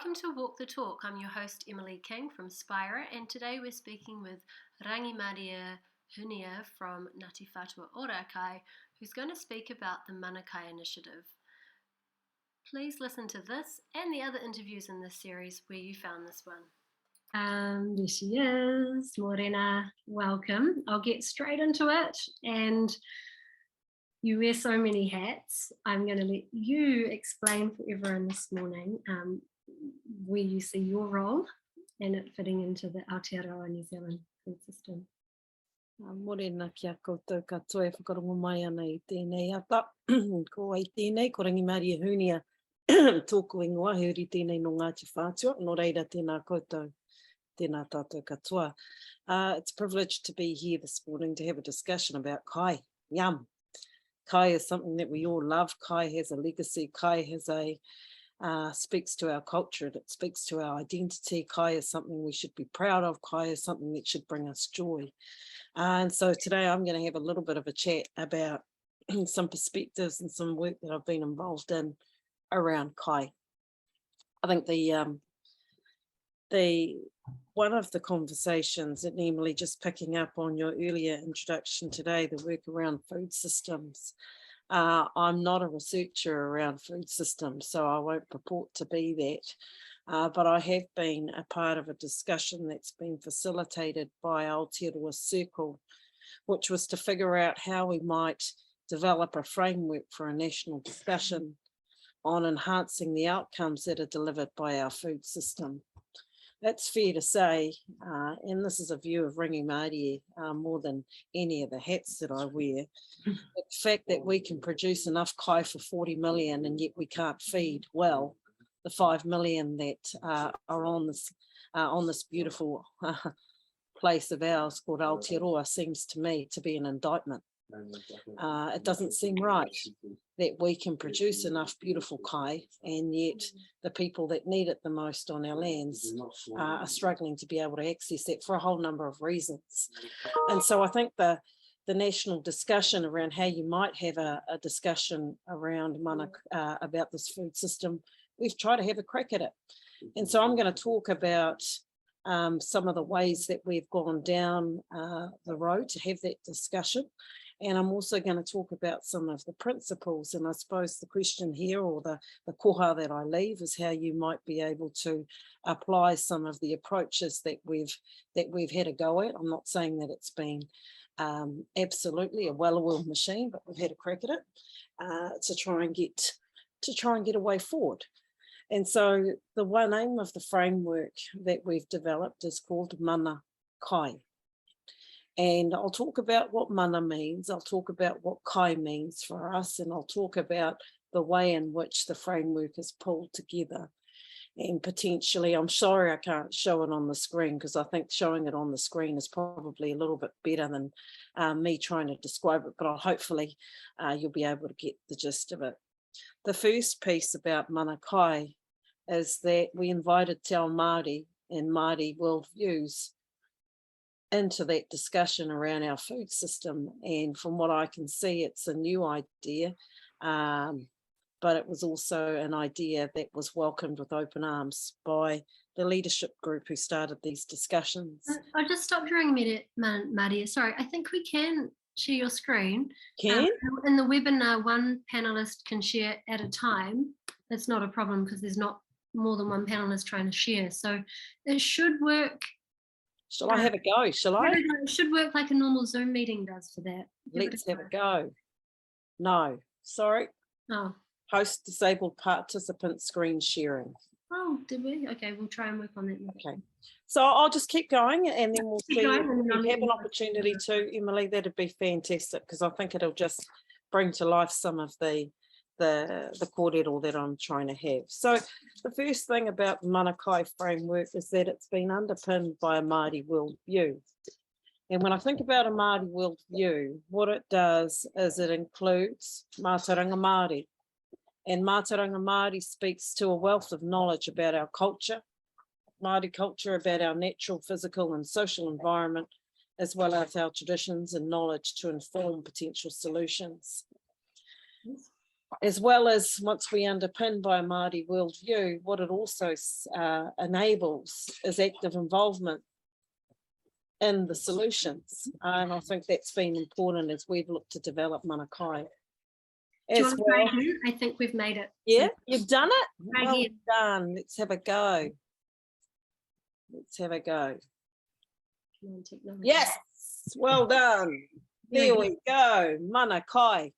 Welcome to Walk the Talk. I'm your host, Emily King from Spira, and today we're speaking with Rangimarie Hunia from Ngāti Whātua Ōrākei, who's going to speak about the Manakai initiative. Please listen to this and the other interviews in this series where you found this one. There she is, Morena. Welcome. I'll get straight into it. And you wear so many hats. I'm going to let you explain for everyone this morning where you see your role and it fitting into the Aotearoa New Zealand food system. Morena kia koutou katoa e whakarongo mai ana I tēnei ata. Ko ai tēnei, ko Rangimarie Hunia, tōku ingoa, he uri tēnei no Ngāti Whātua, no reira tēnā koutou, tēnā tātou katoa. It's a privilege to be here this morning to have a discussion about kai. Yum. Kai is something that we all love. Kai has a legacy. Kai has speaks to our culture. It speaks to our identity. Kai is something we should be proud of. Kai is something that should bring us joy. And so today I'm going to have a little bit of a chat about some perspectives and some work that I've been involved in around kai. I think the one of the conversations, and Emily, just picking up on your earlier introduction today, the work around food systems. I'm not a researcher around food systems, so I won't purport to be that. But I have been a part of a discussion that's been facilitated by Aotearoa Circle, which was to figure out how we might develop a framework for a national discussion on enhancing the outcomes that are delivered by our food system. That's fair to say, and this is a view of Rangimarie more than any of the hats that I wear, the fact that we can produce enough kai for 40 million and yet we can't feed well the 5 million that are on this beautiful place of ours called Aotearoa seems to me to be an indictment. It doesn't seem right that we can produce enough beautiful kai and yet the people that need it the most on our lands are struggling to be able to access it for a whole number of reasons. And so I think the national discussion around how you might have a discussion around mana about this food system, we've tried to have a crack at it. And so I'm going to talk about some of the ways that we've gone down the road to have that discussion. And I'm also going to talk about some of the principles. And I suppose the question here, or the koha that I leave, is how you might be able to apply some of the approaches that we've had a go at. I'm not saying that it's been absolutely a well-oiled machine, but we've had a crack at it to try and get a way forward. And so the one aim of the framework that we've developed is called mana kai. And I'll talk about what mana means, I'll talk about what kai means for us, and I'll talk about the way in which the framework is pulled together. And potentially, I'm sorry I can't show it on the screen because I think showing it on the screen is probably a little bit better than me trying to describe it, but hopefully you'll be able to get the gist of it. The first piece about mana kai is that we invited Te Ao Māori and Māori worldviews into that discussion around our food system. And from what I can see, it's a new idea, but it was also an idea that was welcomed with open arms by the leadership group who started these discussions. I'll just stop during a minute, Maria. Sorry, I think we can share your screen. Can? In the webinar, one panelist can share at a time. That's not a problem because there's not more than one panelist trying to share. So it should work. Shall I have a go? Shall I? It should work like a normal Zoom meeting does for that. Let's have a go. No, sorry. Oh. Host disabled participant screen sharing. Oh, did we? Okay, we'll try and work on that. Okay, so I'll just keep going and then we'll see if we have an opportunity to, Emily, that'd be fantastic because I think it'll just bring to life some of the kōrero that I'm trying to have. So the first thing about the mana kai framework is that it's been underpinned by a Māori worldview. And when I think about a Māori worldview, what it does is it includes mātauranga Māori. And mātauranga Māori speaks to a wealth of knowledge about our culture, Māori culture, about our natural, physical and social environment, as well as our traditions and knowledge to inform potential solutions. as well as once we underpin by a Māori worldview, what it also enables is active involvement in the solutions. And I think that's been important as we've looked to develop Manakai. As well, I think we've made it. Yeah, you've done it? Well again. done. Let's have a go. Let's have a go. Yes, well done. There we go. Manakai.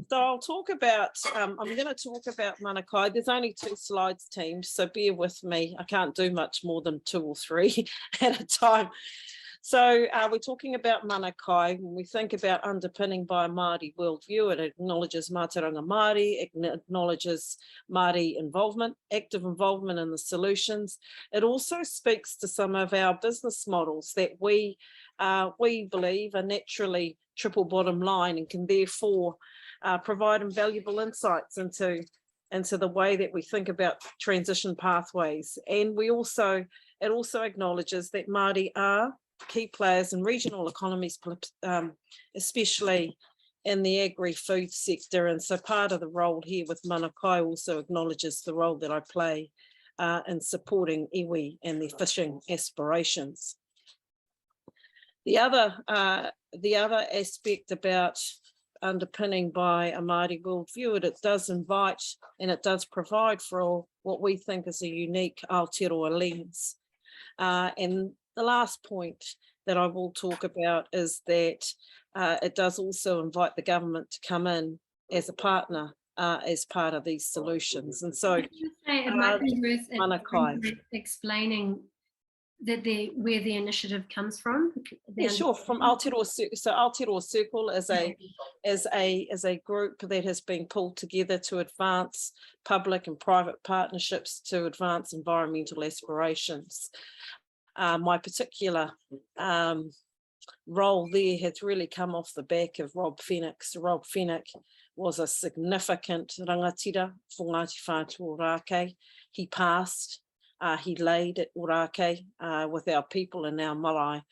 So I'll talk about, I'm going to talk about Manakai. There's only 2 slides, team, so bear with me. I can't do much more than 2 or 3 at a time. So we're talking about Manakai. When we think about underpinning by a Māori worldview, it acknowledges mātauranga Māori, it acknowledges Māori involvement, active involvement in the solutions. It also speaks to some of our business models that we believe are naturally triple bottom line and can therefore provide invaluable insights into the way that we think about transition pathways. And it also acknowledges that Māori are key players in regional economies, especially in the agri-food sector. And so part of the role here with Manakai also acknowledges the role that I play in supporting iwi and their fishing aspirations. The other aspect about underpinning by a Māori worldview, it does invite and it does provide for what we think is a unique Aotearoa lens. And the last point that I will talk about is that it does also invite the government to come in as a partner as part of these solutions. And so it might be worth explaining that where the initiative comes from. Yeah, sure. From Aotearoa Circle. So Aotearoa Circle is a group that has been pulled together to advance public and private partnerships to advance environmental aspirations. My particular role there has really come off the back of Rob Fenwick. So Rob Fenwick was a significant rangatira for Ngāti Whātua Ōrākei. He passed. He laid at Ōrākei with our people in our marae,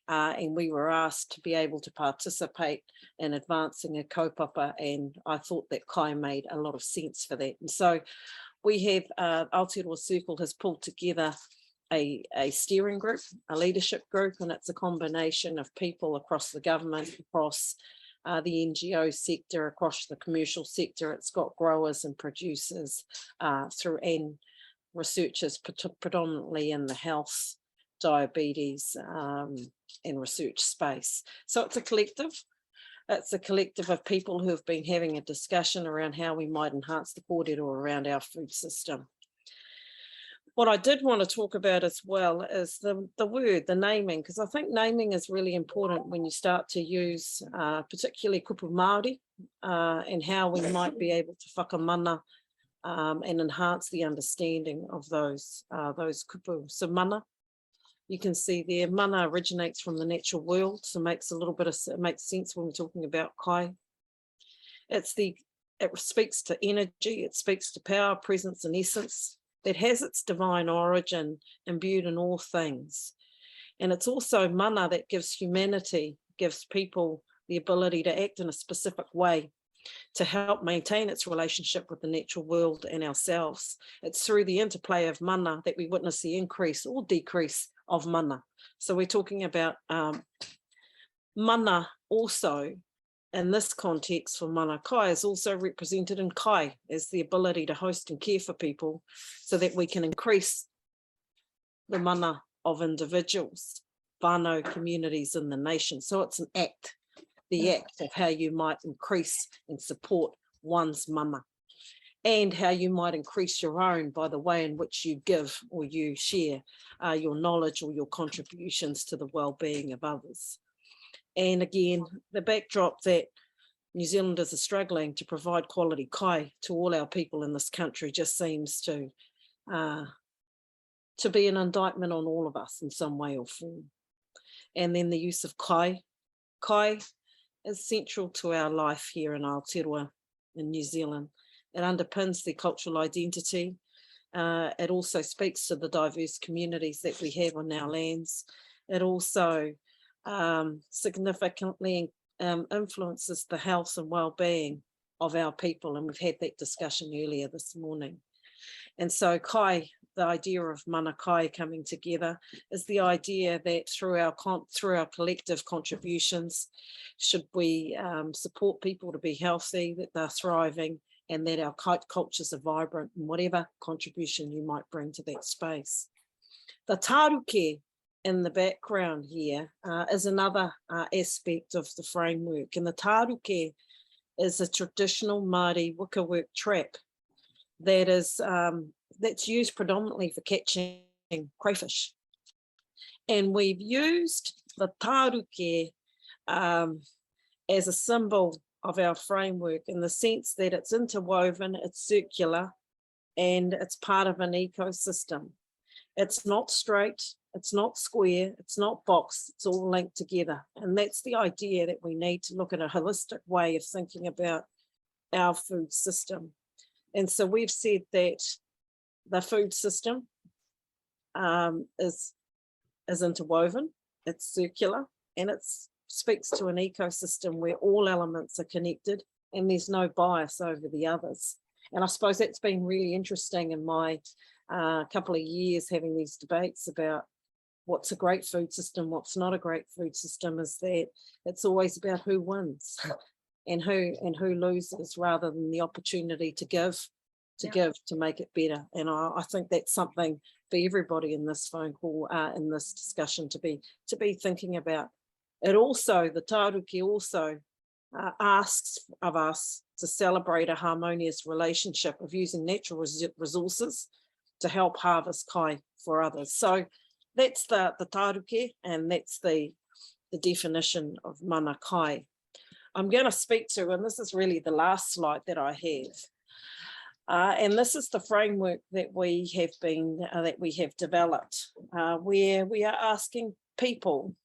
and we were asked to be able to participate in advancing a kaupapa, and I thought that kai made a lot of sense for that. And so we have, Aotearoa Circle has pulled together a steering group, a leadership group, and it's a combination of people across the government, across the NGO sector, across the commercial sector. It's got growers and producers and researchers predominantly in the health, diabetes and research space. So it's a collective. It's a collective of people who have been having a discussion around how we might enhance the kōrero around our food system. What I did want to talk about as well is the word, the naming, because I think naming is really important when you start to use particularly kupu Māori and how we might be able to whakamana and enhance the understanding of those kupu. So mana, you can see there, mana originates from the natural world, so it makes sense when we're talking about kai. It speaks to energy, it speaks to power, presence and essence that has its divine origin imbued in all things. And it's also mana that gives humanity, gives people the ability to act in a specific way to help maintain its relationship with the natural world and ourselves. It's through the interplay of mana that we witness the increase or decrease of mana. So we're talking about mana also in this context for Manakai is also represented in kai as the ability to host and care for people so that we can increase the mana of individuals, whānau, communities in the nation. So it's an act, the act of how you might increase and support one's mana and how you might increase your own by the way in which you give or you share your knowledge or your contributions to the well-being of others. And again, the backdrop that New Zealanders are struggling to provide quality kai to all our people in this country just seems to be an indictment on all of us in some way or form. And then the use of kai. Kai is central to our life here in Aotearoa in New Zealand. It underpins the cultural identity. It also speaks to the diverse communities that we have on our lands. It also significantly influences the health and well-being of our people, and we've had that discussion earlier this morning. And so kai, the idea of mana kai coming together, is the idea that through our collective contributions, should we support people to be healthy, that they're thriving, and that our cultures are vibrant in whatever contribution you might bring to that space. The taruke in the background here is another aspect of the framework, and the taruke is a traditional Māori wickerwork trap that is that's used predominantly for catching crayfish. And we've used the taruke as a symbol of our framework in the sense that it's interwoven, it's circular, and it's part of an ecosystem. It's not straight, it's not square, it's not boxed, it's all linked together. And that's the idea, that we need to look at a holistic way of thinking about our food system. And so we've said that the food system is interwoven, it's circular, and it speaks to an ecosystem where all elements are connected and there's no bias over the others. And I suppose that's been really interesting in my couple of years having these debates about what's a great food system, what's not a great food system, is that it's always about who wins and who loses, rather than the opportunity to give, to make it better. And I think that's something for everybody in this phone call, in this discussion, to be thinking about. It also, the taruki also asks of us to celebrate a harmonious relationship of using natural resources to help harvest kai for others. So that's the taruki, and that's the definition of mana kai. I'm going to speak to, and this is really the last slide that I have, and this is the framework that we have developed, where we are asking people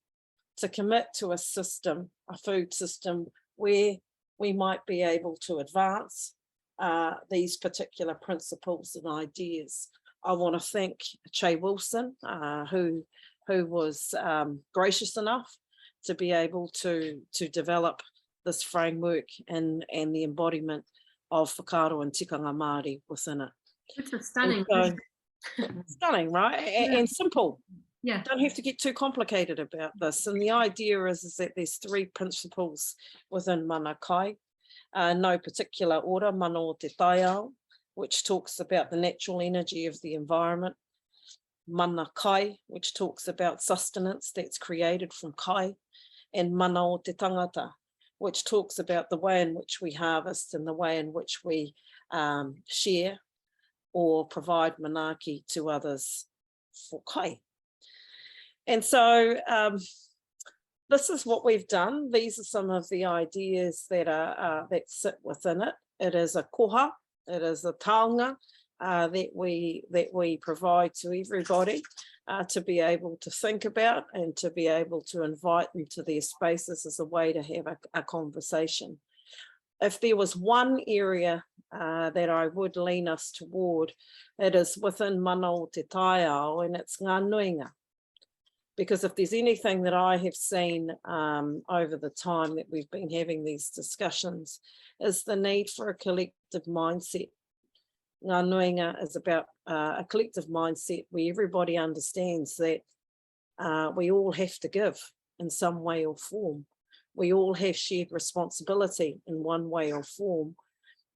to commit to a system, a food system, where we might be able to advance these particular principles and ideas. I want to thank Che Wilson, who was gracious enough to be able to develop this framework and the embodiment of whakaaro and tikanga Māori within it. It's a stunning. Stunning, right? Yeah. And simple. Yeah. Don't have to get too complicated about this. And the idea is that there's three principles within mana kai. No particular order, mana o te taiao, which talks about the natural energy of the environment. Mana kai, which talks about sustenance that's created from kai. And mana o te tangata, which talks about the way in which we harvest and the way in which we share or provide manaaki to others for kai. And so this is what we've done. These are some of the ideas that sit within it. It is a koha, it is a taonga that we provide to everybody to be able to think about and to be able to invite into their spaces as a way to have a conversation. If there was one area that I would lean us toward, it is within mana o te taiao, and it's ngā nuinga. Because if there's anything that I have seen over the time that we've been having these discussions, is the need for a collective mindset. Ngā nuinga is about a collective mindset where everybody understands that we all have to give in some way or form. We all have shared responsibility in one way or form.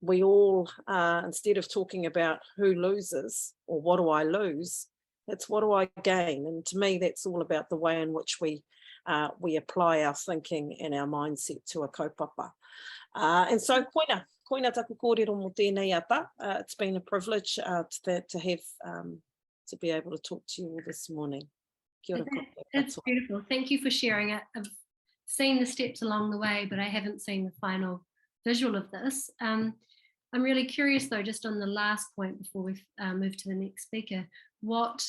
We all, instead of talking about who loses or what do I lose, it's what do I gain? And to me, that's all about the way in which we apply our thinking and our mindset to a kaupapa. And so, koina taku kōrero mō tēnei ata. It's been a privilege to have to be able to talk to you all this morning. Kia ora koutou. It's beautiful. Thank you for sharing it. I've seen the steps along the way, but I haven't seen the final visual of this. I'm really curious though, just on the last point before we move to the next speaker, what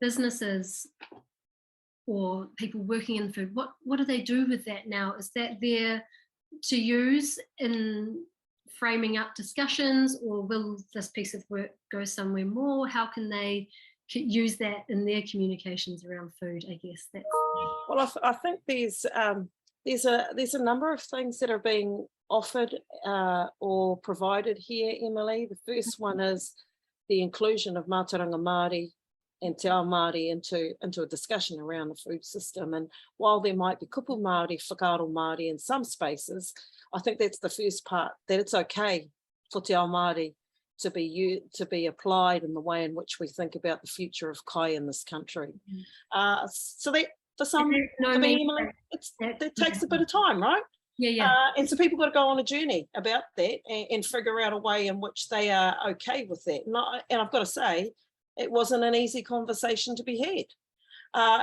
businesses or people working in food, what do they do with that now? Is that there to use in framing up discussions, or will this piece of work go somewhere more? How can they use that in their communications around food, I guess? Well, I think there's there's a number of things that are being offered or provided here, Emily. The first one is the inclusion of Mātauranga Māori and Te Ao Māori into a discussion around the food system. And while there might be kupu Māori, whakaaro Māori in some spaces, I think that's the first part, that it's okay for Te Ao Māori to be applied in the way in which we think about the future of kai in this country. So that for some, for me, Emily, it takes a bit of time, right? And so people got to go on a journey about that and figure out a way in which they are okay with that. And I've got to say, it wasn't an easy conversation to be had.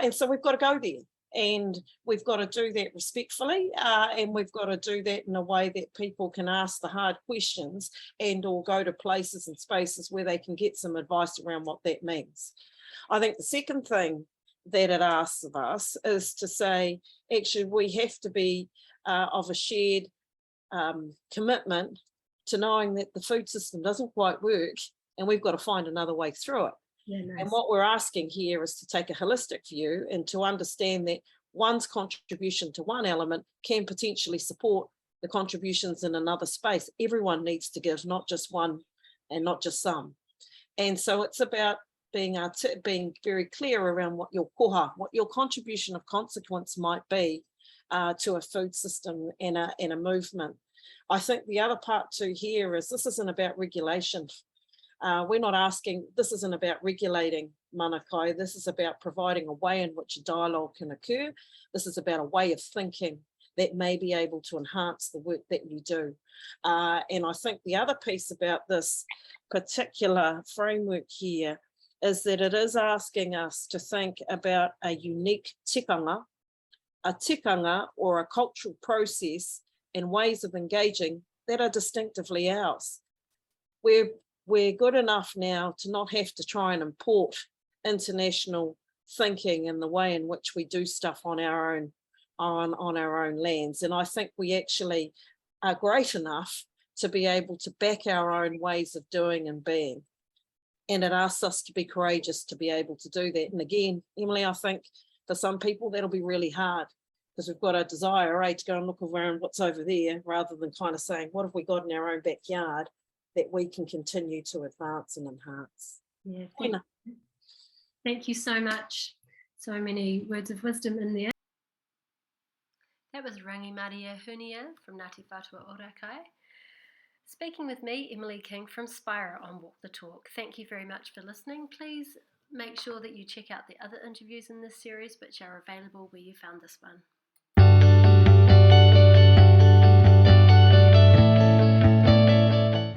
And so we've got to go there, and we've got to do that respectfully, and we've got to do that in a way that people can ask the hard questions and or go to places and spaces where they can get some advice around what that means. I think the second thing that it asks of us is to say, actually, we have to be of a shared commitment to knowing that the food system doesn't quite work, and we've got to find another way through it. And what we're asking here is to take a holistic view and to understand that one's contribution to one element can potentially support the contributions in another space. Everyone needs to give, not just one and not just some. And so it's about being very clear around what your koha, what your contribution of consequence might be to a food system and a movement. I think the other part too here is this isn't about regulation. We're not asking, this isn't about regulating mana kai. This is about providing a way in which a dialogue can occur. This is about a way of thinking that may be able to enhance the work that you do. And I think the other piece about this particular framework here is that it is asking us to think about a unique tikanga or a cultural process and ways of engaging that are distinctively ours. We're good enough now to not have to try and import international thinking and the way in which we do stuff on our own lands. And I think we actually are great enough to be able to back our own ways of doing and being. And it asks us to be courageous to be able to do that. And again, Emily, I think for some people that'll be really hard because we've got a desire, to go and look around what's over there rather than kind of saying, what have we got in our own backyard that we can continue to advance and enhance. Thank you so much. So many words of wisdom in there. That was Rangimarie Hunia from Ngāti Whātua Ōrākei, speaking with me, Emily King from Spira on Walk the Talk. Thank you very much for listening. Please make sure that you check out the other interviews in this series, which are available where you found this one.